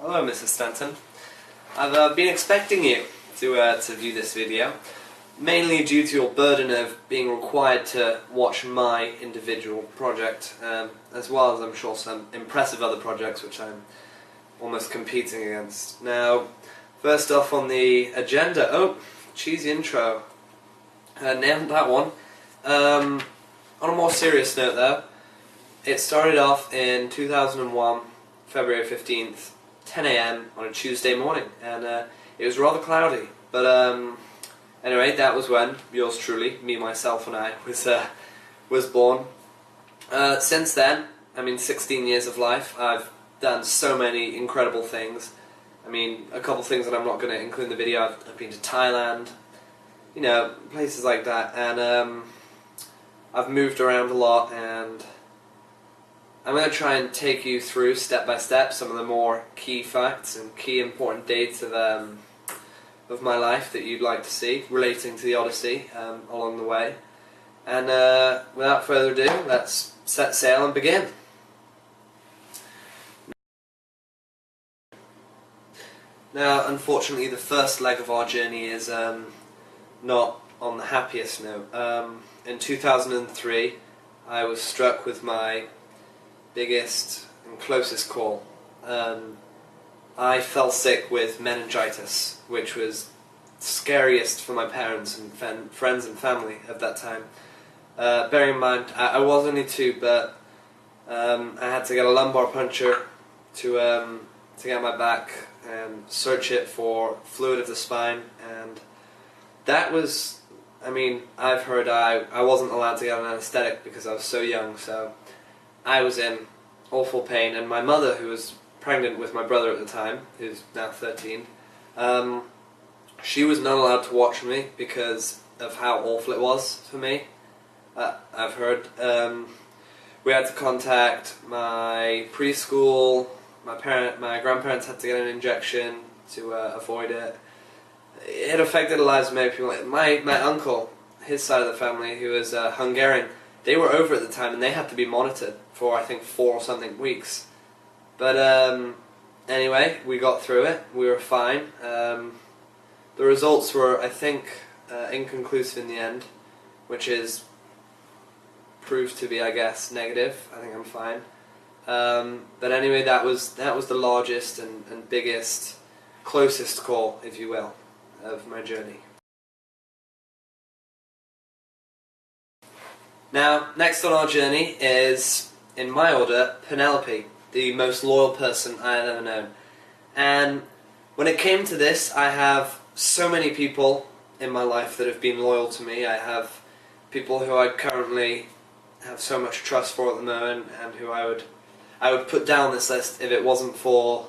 Hello, Mrs. Stanton. I've been expecting you to view this video, mainly due to your burden of being required to watch my individual project, as well as I'm sure some impressive other projects which I'm almost competing against. Now, first off on the agenda, oh, cheesy intro, nailed that one. On a more serious note though, it started off in 2001, February 15th, 10 AM on a Tuesday morning, and it was rather cloudy, but anyway, that was when yours truly, me, myself and I, was born. Since then, 16 years of life, I've done so many incredible things. A couple things that I'm not going to include in the video. I've been to Thailand, places like that, and I've moved around a lot, and I'm going to try and take you through step by step some of the more key facts and key important dates of my life that you'd like to see relating to the Odyssey along the way. And without further ado, let's set sail and begin. Now, unfortunately, the first leg of our journey is not on the happiest note. In 2003, I was struck with my biggest and closest call. I fell sick with meningitis, which was scariest for my parents and friends and family at that time. Bearing in mind, I was only 2, but I had to get a lumbar puncture to get my back and search it for fluid of the spine, and that was, I've heard I wasn't allowed to get an anesthetic because I was so young, so I was in awful pain, and my mother, who was pregnant with my brother at the time, who's now 13, she was not allowed to watch me because of how awful it was for me. I've heard. We had to contact my preschool. My grandparents had to get an injection to avoid it. It affected the lives of many people. My uncle, his side of the family, who was Hungarian, they were over at the time and they had to be monitored for I think 4 or something weeks. But anyway, we got through it. We were fine. The results were, I think, inconclusive in the end, which is proved to be, I guess, negative. I think I'm fine. But anyway, that was the largest and biggest, closest call, if you will, of my journey. Now, next on our journey is, in my order, Penelope, the most loyal person I have ever known. And when it came to this, I have so many people in my life that have been loyal to me. I have people who I currently have so much trust for at the moment, and who I would put down this list if it wasn't for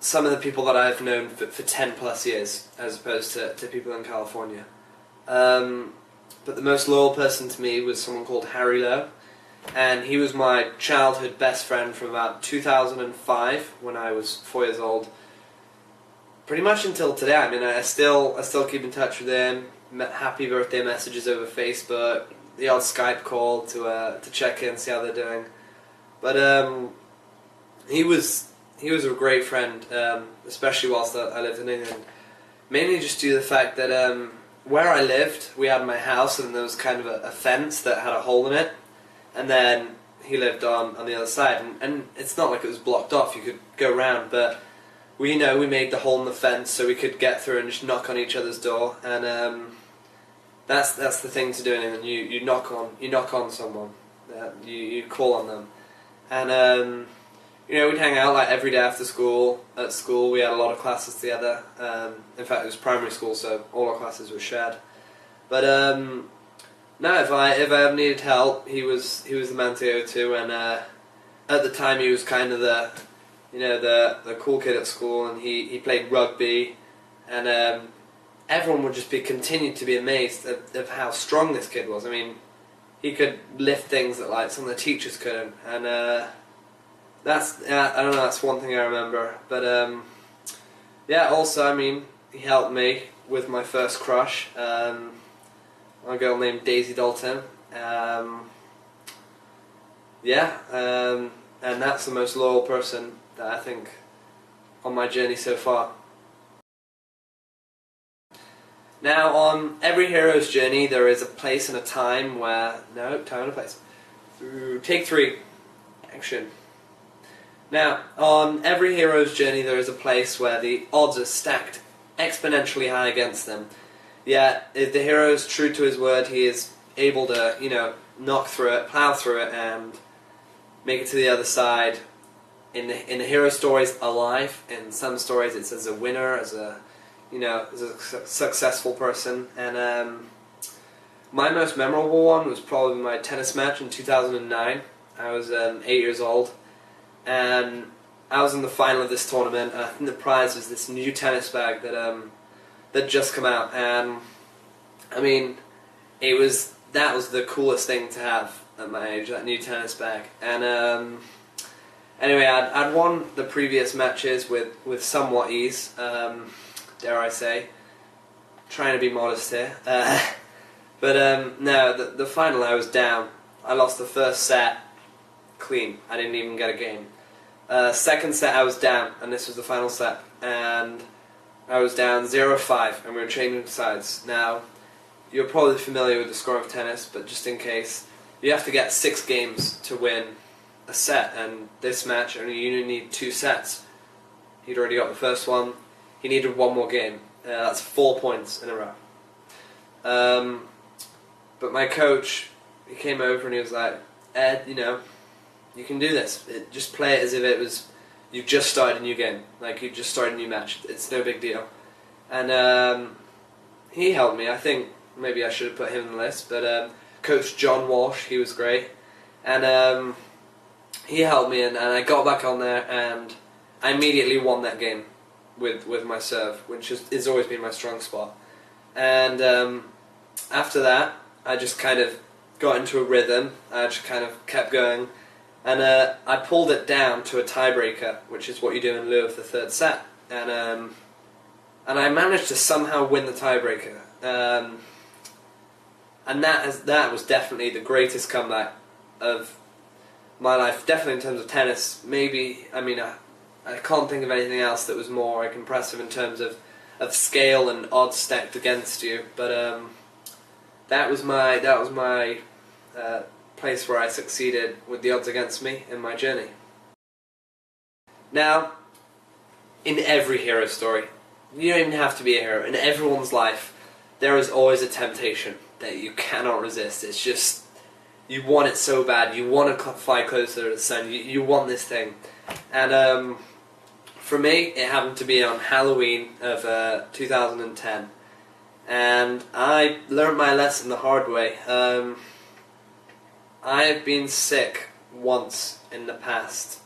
some of the people that I've known for 10 plus years, as opposed to people in California. But the most loyal person to me was someone called Harry Lowe, and he was my childhood best friend from about 2005, when I was 4 years old, pretty much until today. I still keep in touch with him, happy birthday messages over Facebook, the odd Skype call to check in, see how they're doing. But he was a great friend, especially whilst I lived in England, mainly just due to the fact that where I lived, we had my house, and there was kind of a fence that had a hole in it, and then he lived on the other side, and it's not like it was blocked off, you could go around, but we made the hole in the fence so we could get through and just knock on each other's door, and that's the thing to do in England. You knock on someone, you call on them, and we'd hang out like every day after school. At school, we had a lot of classes together. In fact, it was primary school, so all our classes were shared. But no, if I ever needed help, he was the man to go to. And at the time, he was kind of the cool kid at school, and he played rugby, and everyone would just continued to be amazed of how strong this kid was. He could lift things that like some of the teachers couldn't, and that's one thing I remember. But yeah, also he helped me with my first crush, a girl named Daisy Dalton. And that's the most loyal person that I think on my journey so far. Now, on every hero's journey, there is a place and a time where... No, time and a place. Take 3. Action. Now, on every hero's journey, there is a place where the odds are stacked exponentially high against them. Yet, if the hero is true to his word, he is able to, knock through it, plow through it, and make it to the other side. In the hero stories, alive. In some stories, it's as a winner, as a successful person. And my most memorable one was probably my tennis match in 2009. I was 8 years old, and I was in the final of this tournament. And I think the prize was this new tennis bag that just come out, and I mean, that was the coolest thing to have at my age, that new tennis bag. And anyway, I'd won the previous matches with somewhat ease, dare I say, trying to be modest here. But no, the final I was down. I lost the first set clean. I didn't even get a game. Second set I was down, and this was the final set, and I was down 0-5, and we were changing sides. Now, you're probably familiar with the score of tennis, but just in case, you have to get 6 games to win a set, and this match, you only need 2 sets. He'd already got the first one. He needed 1 more game. That's 4 points in a row. But my coach, he came over and he was like, Ed, you can do this. Just play it as if it was you've just started a new game, like you just started a new match. It's no big deal. And he helped me. I think maybe I should have put him on the list, but Coach John Walsh, he was great, and he helped me, and I got back on there, and I immediately won that game with my serve, which has always been my strong spot. And after that, I just kind of got into a rhythm. I just kind of kept going, and I pulled it down to a tiebreaker, which is what you do in lieu of the third set. And I managed to somehow win the tiebreaker. And that was definitely the greatest comeback of my life. Definitely in terms of tennis. Maybe, I can't think of anything else that was more impressive in terms of scale and odds stacked against you. But that was my place where I succeeded with the odds against me in my journey. Now, in every hero story, you don't even have to be a hero. In everyone's life, there is always a temptation that you cannot resist. It's just, you want it so bad. You want to fly closer to the sun. You want this thing. And for me, it happened to be on Halloween of 2010. And I learned my lesson the hard way. I have been sick once in the past.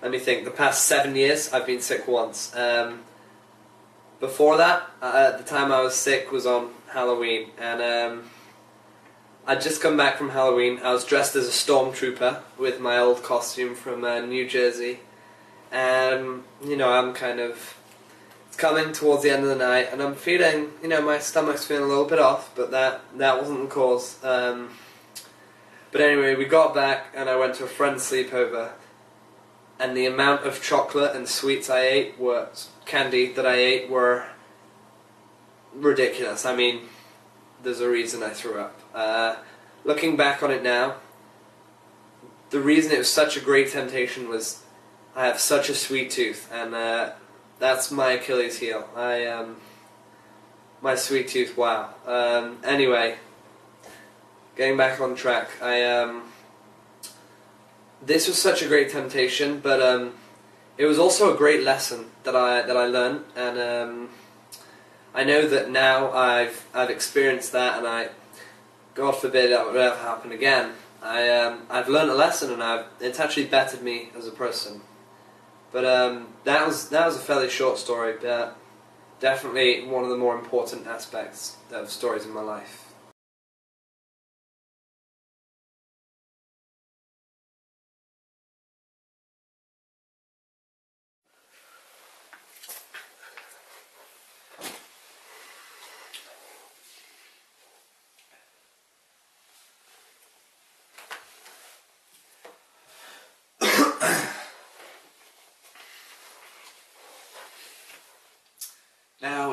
Let me think. The past 7 years, I've been sick once. Before that, at the time I was sick was on Halloween, and I'd just come back from Halloween. I was dressed as a stormtrooper with my old costume from New Jersey, and I'm kind of, it's coming towards the end of the night, and I'm feeling, my stomach's feeling a little bit off, but that wasn't the cause. But anyway, we got back, and I went to a friend's sleepover, and the amount of chocolate and sweets I ate, candy that I ate, were ridiculous. I mean, there's a reason I threw up. Looking back on it now, the reason it was such a great temptation was I have such a sweet tooth, and that's my Achilles heel. My sweet tooth, wow. Anyway, getting back on track, this was such a great temptation, but it was also a great lesson that I learned, and I know that now I've experienced that, and God forbid that would ever happen again. I've learned a lesson, and it's actually bettered me as a person. But that was a fairly short story, but definitely one of the more important aspects of stories in my life.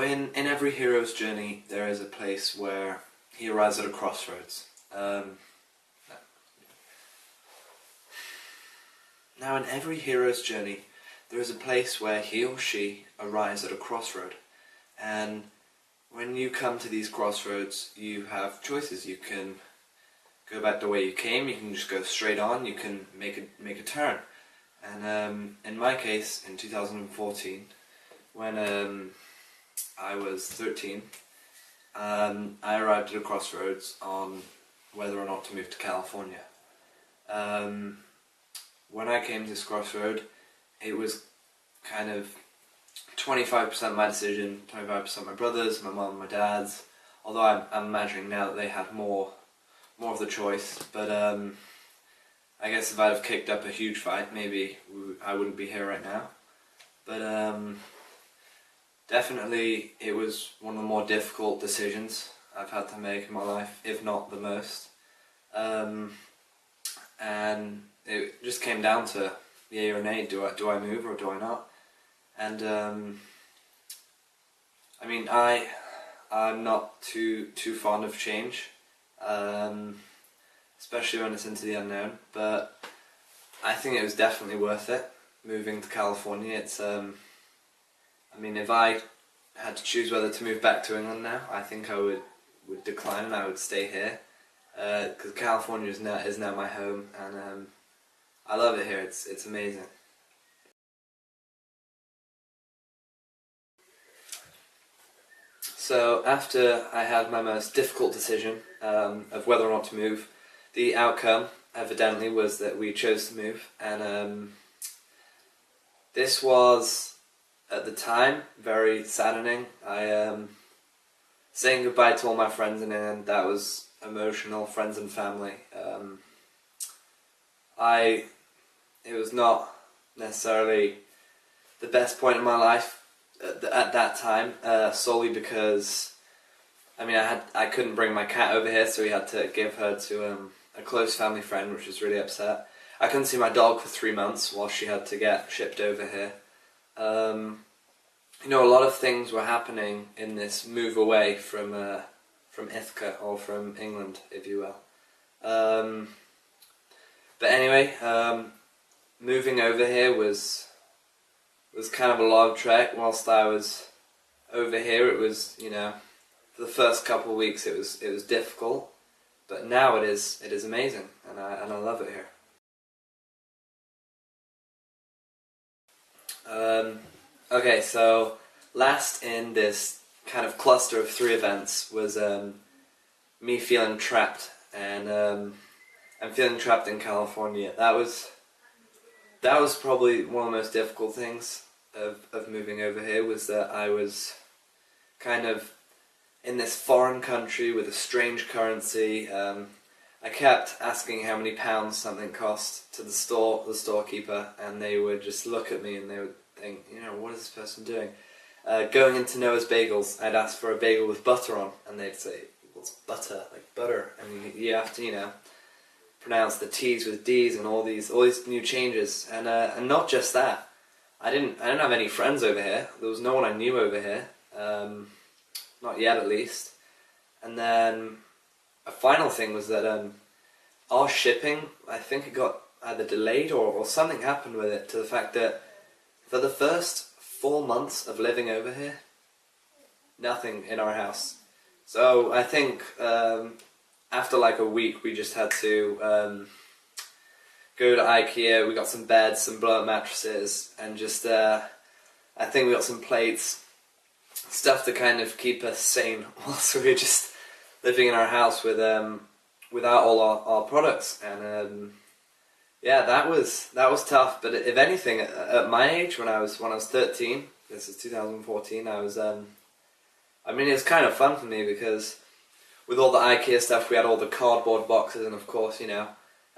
in every hero's journey, there is a place where he arrives at a crossroads. Now, in every hero's journey, there is a place where he or she arrives at a crossroad. And when you come to these crossroads, you have choices. You can go back the way you came, you can just go straight on, you can make a turn. And in my case, in 2014, when I was 13, I arrived at a crossroads on whether or not to move to California. When I came to this crossroad, it was kind of 25% my decision, 25% my brother's, my mum, my dad's. Although I'm imagining now that they had more of the choice. But I guess if I'd have kicked up a huge fight, maybe I wouldn't be here right now. But definitely, it was one of the more difficult decisions I've had to make in my life, if not the most. And it just came down to yay or nay. Do I move or do I not? And I mean, I'm not too fond of change, especially when it's into the unknown. But I think it was definitely worth it moving to California. It's I mean, if I had to choose whether to move back to England now, I think I would decline and I would stay here, because California is now my home, and I love it here. It's amazing. So after I had my most difficult decision of whether or not to move, the outcome evidently was that we chose to move, and this was, at the time, very saddening. Saying goodbye to all my friends in England, that was emotional, friends and family. It was not necessarily the best point in my life at that time, solely because, I mean, I couldn't bring my cat over here, so we had to give her to a close family friend, which was really upset. I couldn't see my dog for 3 months while she had to get shipped over here. You know, a lot of things were happening in this move away from Ithaca, or from England, if you will. But anyway, moving over here was kind of a lot of trek. Whilst I was over here, it was, you know, for the first couple of weeks it was difficult, but now it is amazing, and I love it here. Okay, so last in this kind of cluster of 3 events was me feeling trapped, and I'm feeling trapped in California. That was probably one of the most difficult things of moving over here, was that I was kind of in this foreign country with a strange currency. I kept asking how many pounds something cost to the storekeeper, and they would just look at me and they would think, you know, what is this person doing? Going into Noah's Bagels, I'd ask for a bagel with butter on, and they'd say, what's butter? Like butter. And you have to, you know, pronounce the T's with D's and all these new changes. And not just that. I didn't have any friends over here. There was no one I knew over here. Not yet, at least. And then a final thing was that our shipping, I think it got either delayed or something happened with it, to the fact that for the first 4 months of living over here, nothing in our house. So I think after like a week, we just had to go to IKEA. We got some beds, some blow-up mattresses, and just I think we got some plates, stuff to kind of keep us sane whilst we were just living in our house with without all our products. And yeah, that was tough. But if anything, at my age, when I was 13, this is 2014, I was I mean, it was kind of fun for me, because with all the IKEA stuff, we had all the cardboard boxes, and of course, you know,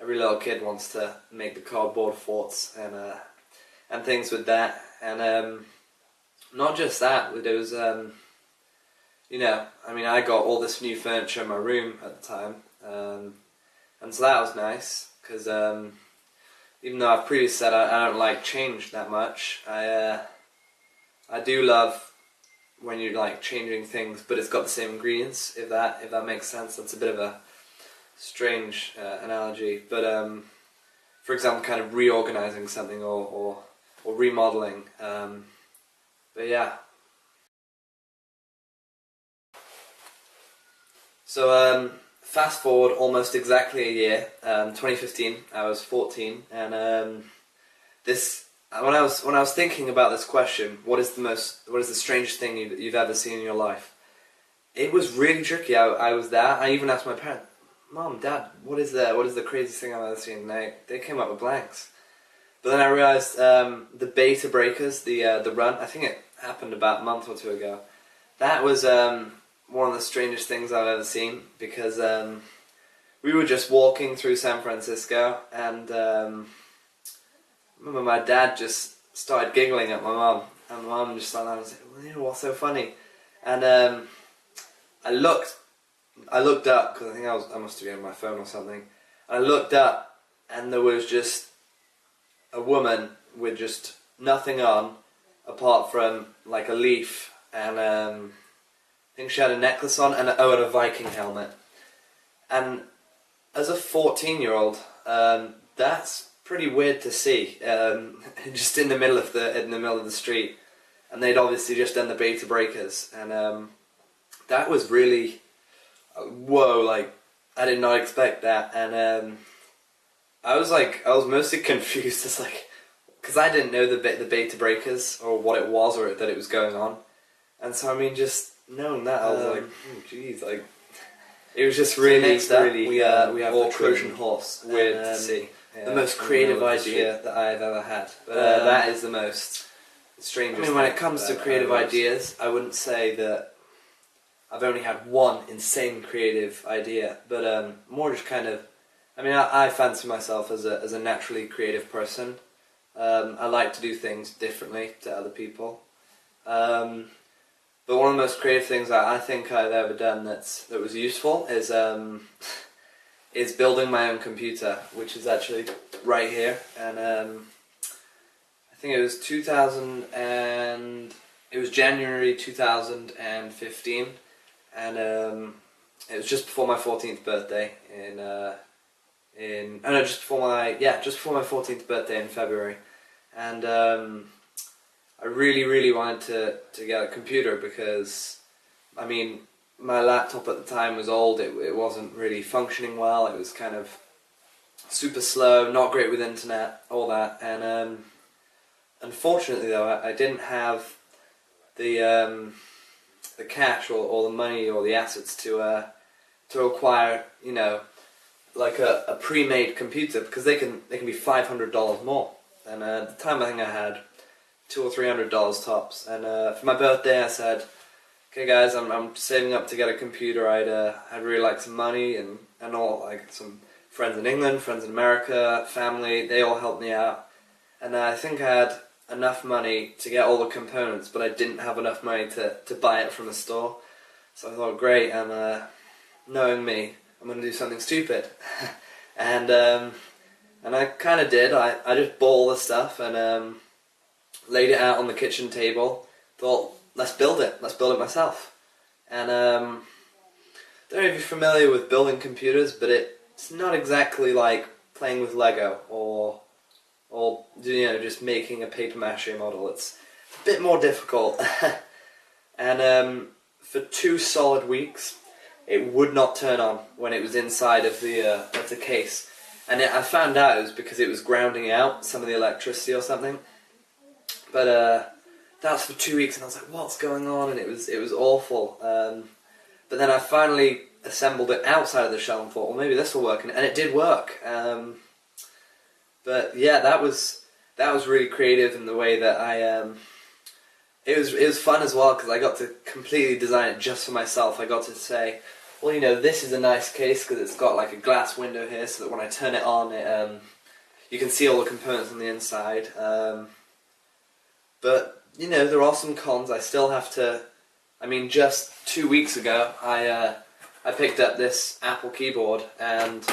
every little kid wants to make the cardboard forts and things with that. And not just that, there was you know, I mean, I got all this new furniture in my room at the time, and so that was nice, because even though I've previously said I don't like change that much, I do love when you're like changing things, but it's got the same ingredients. If that makes sense, that's a bit of a strange analogy. But for example, kind of reorganizing something or remodeling. But yeah. So fast forward almost exactly a year, 2015. I was 14, and this when I was thinking about this question, what is the strangest thing you've ever seen in your life? It was really tricky. I was there. I even asked my parents, "Mom, Dad, what is the craziest thing I've ever seen?" And they came up with blanks. But then I realised the beta breakers, the run. I think it happened about a month or two ago. That was one of the strangest things I've ever seen, because we were just walking through San Francisco, and I remember my dad just started giggling at my mum, and my mum just started, I was like, well, you know, what's so funny? And I looked up, because I think I must have been on my phone or something. I looked up, and there was just a woman with just nothing on apart from like a leaf, and I think she had a necklace on and a Viking helmet. And as a 14-year-old, that's pretty weird to see, just in the middle of the street. And they'd obviously just done the beta breakers, and that was really whoa! Like, I did not expect that, and I was mostly confused, as like, because I didn't know the beta breakers or what it was or that it was going on, and so I mean, just knowing that, I was like, oh jeez, like, it was just really, next up, really. We have the Trojan horse, weird to see. Yeah, the most creative idea that I've ever had. But that is the most strangest. I mean, when it comes to creative ideas, I wouldn't say that I've only had one insane creative idea, but more just kind of. I mean, I fancy myself as a naturally creative person. I like to do things differently to other people. But one of the most creative things that I think I've ever done that was useful is building my own computer, which is actually right here. And I think it was it was January 2015, and it was just before my 14th birthday just before my 14th birthday in February, and I really wanted to get a computer, because I mean, my laptop at the time was old. It wasn't really functioning well. It was kind of super slow, not great with internet, all that. And unfortunately, though, I didn't have the cash or the money or the assets to acquire, you know, like a pre-made computer, because they can be $500 more. And at the time, I think I had $200 or $300 tops. And for my birthday, I said, okay guys, I'm saving up to get a computer. I'd really like some money, and all, like some friends in England, friends in America, family, they all helped me out. And I think I had enough money to get all the components, but I didn't have enough money to buy it from a store. So I thought, great, knowing me, I'm going to do something stupid. and I kind of did. I just bought all the stuff and laid it out on the kitchen table. Thought, let's build it myself. And I don't know if you're familiar with building computers, but it's not exactly like playing with Lego or you know, just making a paper mache model. It's a bit more difficult. And for 2 solid weeks, it would not turn on when it was inside of the case. And I found out it was because it was grounding out some of the electricity or something. But that was for 2 weeks, and I was like, what's going on? And it was awful. But then I finally assembled it outside of the shell and thought, well, maybe this will work, and it did work. But yeah, that was really creative in the way that it was fun as well, because I got to completely design it just for myself. I got to say, well, you know, this is a nice case because it's got like a glass window here, so that when I turn it on, you can see all the components on the inside. But you know, there are some cons. I still have to. I mean, just 2 weeks ago, I picked up this Apple keyboard, and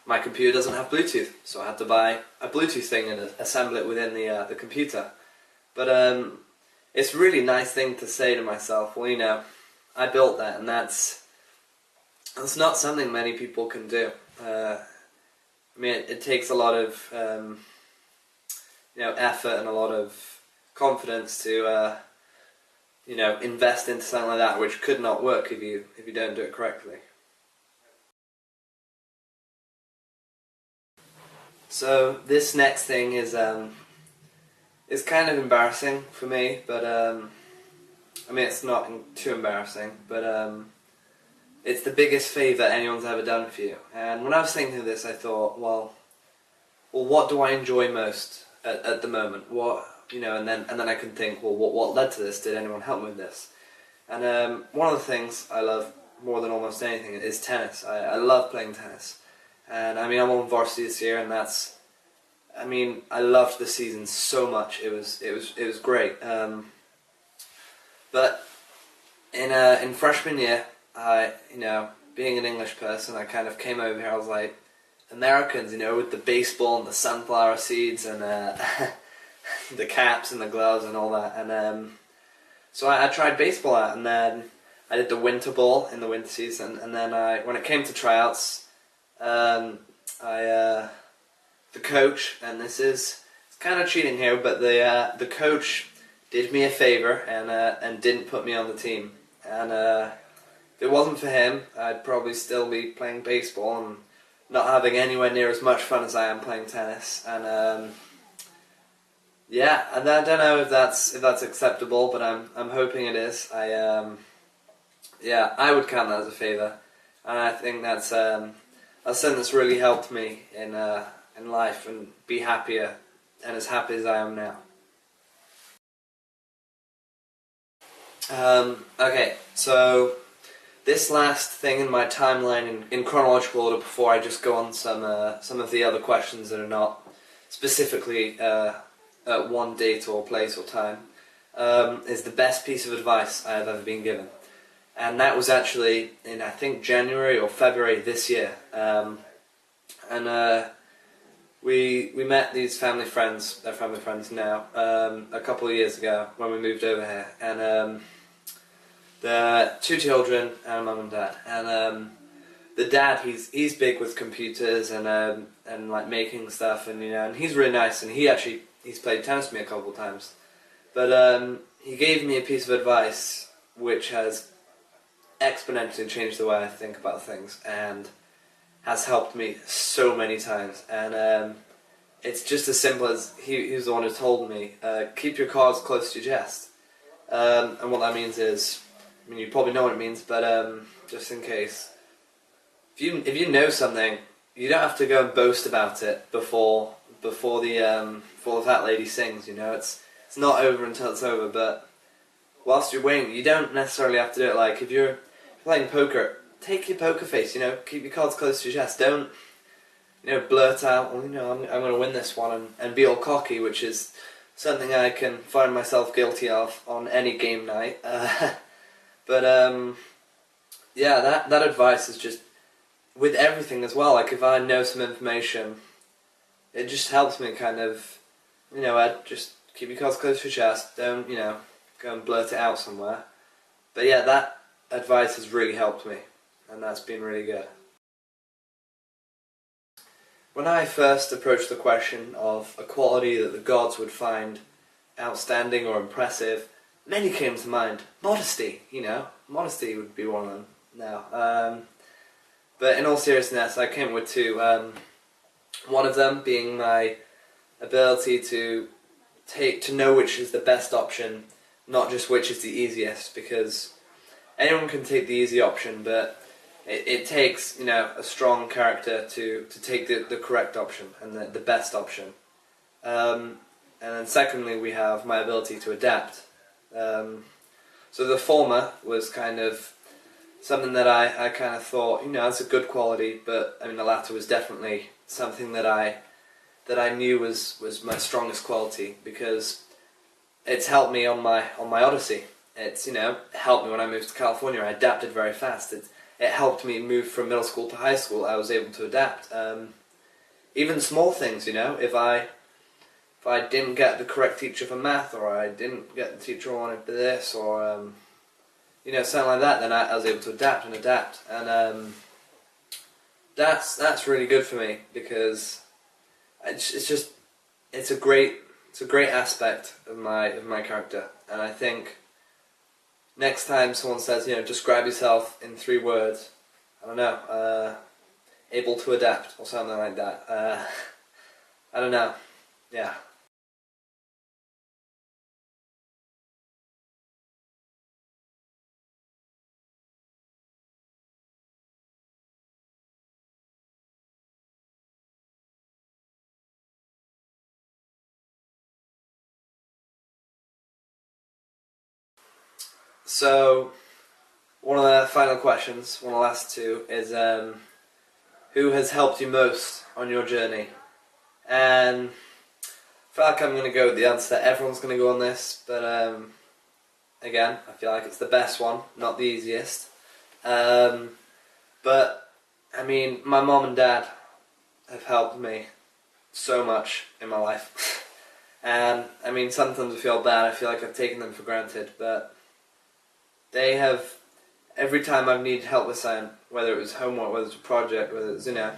my computer doesn't have Bluetooth, so I had to buy a Bluetooth thing and assemble it within the computer. But it's a really nice thing to say to myself, well, you know, I built that, and that's not something many people can do. I mean, it takes a lot of you know, effort and a lot of confidence to you know, invest into something like that, which could not work if you don't do it correctly. So this next thing is kind of embarrassing for me, but I mean, it's not too embarrassing, but it's the biggest favour anyone's ever done for you. And when I was thinking of this, I thought, well, what do I enjoy most at the moment? What, you know, and then I can think, well, what led to this? Did anyone help me with this? And one of the things I love more than almost anything is tennis. I love playing tennis, and I mean, I'm on varsity this year, and that's, I mean, I loved the season so much. It was great. But in freshman year, you know, being an English person, I kind of came over here. I was like, Americans, you know, with the baseball and the sunflower seeds and the caps and the gloves and all that. And so I tried baseball out, and then I did the winter ball in the winter season. And then when it came to tryouts, the coach, and it's kind of cheating here, but the coach did me a favor and didn't put me on the team. And if it wasn't for him, I'd probably still be playing baseball and not having anywhere near as much fun as I am playing tennis. And yeah, and I don't know if that's acceptable, but I'm hoping it is. Yeah, I would count that as a favor, and I think that's something that's really helped me in life and be happier and as happy as I am now. Okay, so this last thing in my timeline in chronological order before I just go on some of the other questions that are not specifically at one date or place or time, is the best piece of advice I have ever been given. And that was actually in, I think, January or February this year. We met these family friends, they're family friends now, a couple of years ago when we moved over here. And the two children and mum and dad. And the dad, he's big with computers and like making stuff, and you know, and he's really nice, and he's played tennis with me a couple of times. But he gave me a piece of advice which has exponentially changed the way I think about things and has helped me so many times. And it's just as simple as he was the one who told me, keep your cards close to your chest. And what that means is, I mean, you probably know what it means, but just in case, if you know something, you don't have to go and boast about it before the fat lady sings. You know, it's not over until it's over. But whilst you're waiting, you don't necessarily have to do it. Like if you're playing poker, take your poker face. You know, keep your cards close to your chest. Don't, you know, blurt out, well, you know, I'm going to win this one and be all cocky, which is something I can find myself guilty of on any game night. But yeah, that advice is just with everything as well. Like if I know some information, it just helps me kind of, you know, I'd just keep your cards close to your chest. Don't, you know, go and blurt it out somewhere. But yeah, that advice has really helped me, and that's been really good. When I first approached the question of a quality that the gods would find outstanding or impressive, many came to mind. Modesty, you know, modesty would be one of them now. But in all seriousness, I came with two. One of them being my ability to know which is the best option, not just which is the easiest, because anyone can take the easy option, but it takes, you know, a strong character to take the correct option and the best option. And then secondly, we have my ability to adapt. So the former was kind of something that I kind of thought, you know, that's a good quality, but I mean the latter was definitely something that I knew was my strongest quality, because it's helped me on my Odyssey. It's, you know, helped me when I moved to California. I adapted very fast. It helped me move from middle school to high school. I was able to adapt. Even small things, you know, if I I didn't get the correct teacher for math, or I didn't get the teacher I wanted for this, or you know, something like that, then I was able to adapt, and that's really good for me, because it's a great aspect of my character. And I think next time someone says, you know, describe yourself in 3 words, I don't know, able to adapt or something like that. I don't know. Yeah. So, one of the final questions, one of the last 2, is who has helped you most on your journey? And I feel like I'm going to go with the answer that everyone's going to go on this, but again, I feel like it's the best one, not the easiest. But, I mean, my mom and dad have helped me so much in my life. And, I mean, sometimes I feel bad, I feel like I've taken them for granted, but they have, every time I've needed help with something, whether it was homework, whether it was a project, whether it was, you know,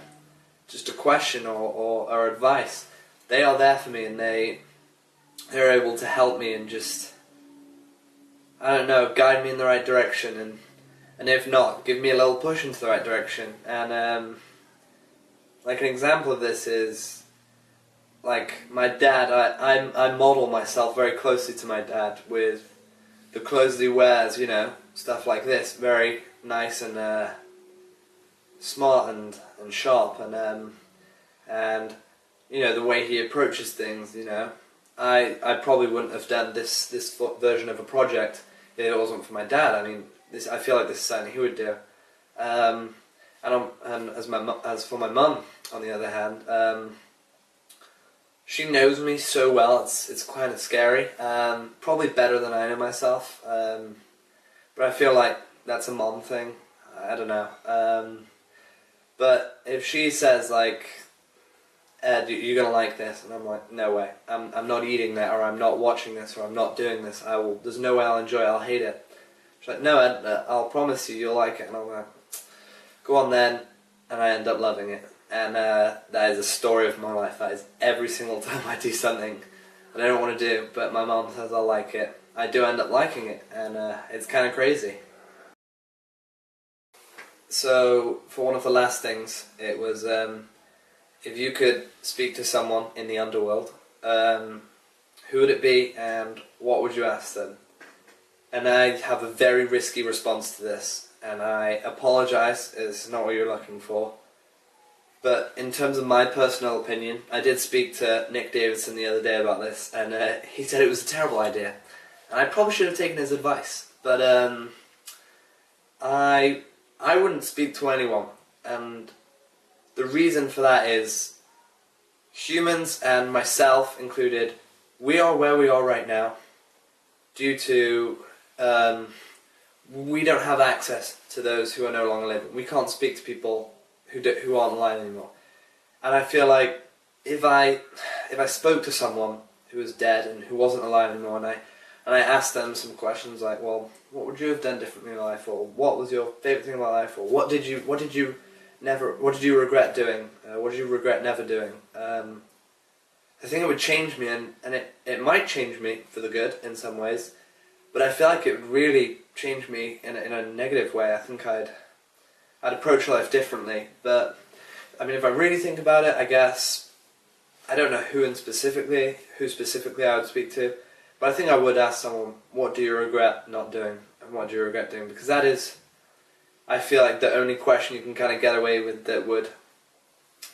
just a question or advice, they are there for me, and they're able to help me and just, I don't know, guide me in the right direction, and if not, give me a little push into the right direction. And like an example of this is, like, my dad, I model myself very closely to my dad with the clothes that he wears, you know, stuff like this, very nice and smart and sharp, and you know, the way he approaches things, you know. I probably wouldn't have done this version of a project if it wasn't for my dad. I mean, I feel like this is something he would do. And as for my mum, on the other hand, she knows me so well, it's kind of scary. Probably better than I know myself. But I feel like that's a mom thing. I don't know. But if she says, like, Ed, you're gonna like this, and I'm like, no way. I'm not eating that, or I'm not watching this, or I'm not doing this. There's no way I'll enjoy it. I'll hate it. She's like, no, Ed, I'll promise you'll like it. And I'm like, go on then. And I end up loving it. And that is a story of my life. That is every single time I do something that I don't want to do, but my mom says I'll like it, I do end up liking it, and it's kind of crazy. So, for one of the last things, it was, if you could speak to someone in the underworld, who would it be, and what would you ask them? And I have a very risky response to this, and I apologise, it's not what you're looking for. But in terms of my personal opinion, I did speak to Nick Davidson the other day about this, and he said it was a terrible idea. And I probably should have taken his advice, but I wouldn't speak to anyone, and the reason for that is humans, and myself included, we are where we are right now due to we don't have access to those who are no longer living. We can't speak to people who aren't alive anymore. And I feel like if I spoke to someone who was dead and who wasn't alive anymore, and I asked them some questions like, well, what would you have done differently in life, or what was your favourite thing about life, or what did you regret doing, what did you regret never doing? I think it would change me, and it might change me for the good in some ways, but I feel like it would really change me in a negative way. I think I'd approach life differently. But I mean, if I really think about it, I guess I don't know who specifically I would speak to, but I think I would ask someone, what do you regret not doing, and what do you regret doing? Because that is, I feel like, the only question you can kind of get away with that would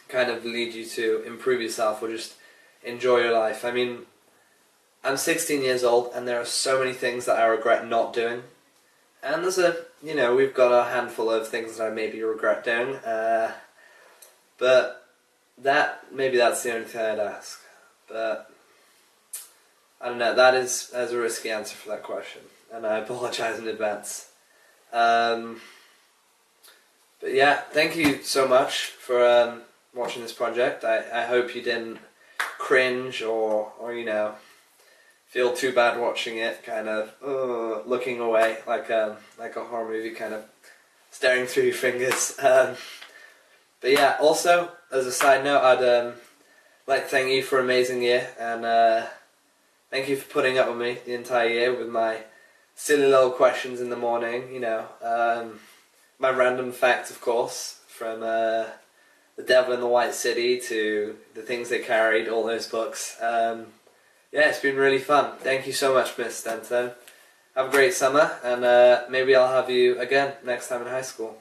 kind of lead you to improve yourself or just enjoy your life. I mean, I'm 16 years old, and there are so many things that I regret not doing. And we've got a handful of things that I maybe regret doing, but maybe that's the only thing I'd ask. But I don't know, that's a risky answer for that question, and I apologise in advance. But yeah, thank you so much for watching this project. I hope you didn't cringe or you know, feel too bad watching it, kind of looking away like a horror movie, kind of staring through your fingers. But yeah, also as a side note, I'd like to thank you for an amazing year, and thank you for putting up with me the entire year with my silly little questions in the morning. You know, my random facts, of course, from The Devil in the White City to The Things They Carried, all those books. Yeah, it's been really fun. Thank you so much, Miss Stanton. Have a great summer, and maybe I'll have you again next time in high school.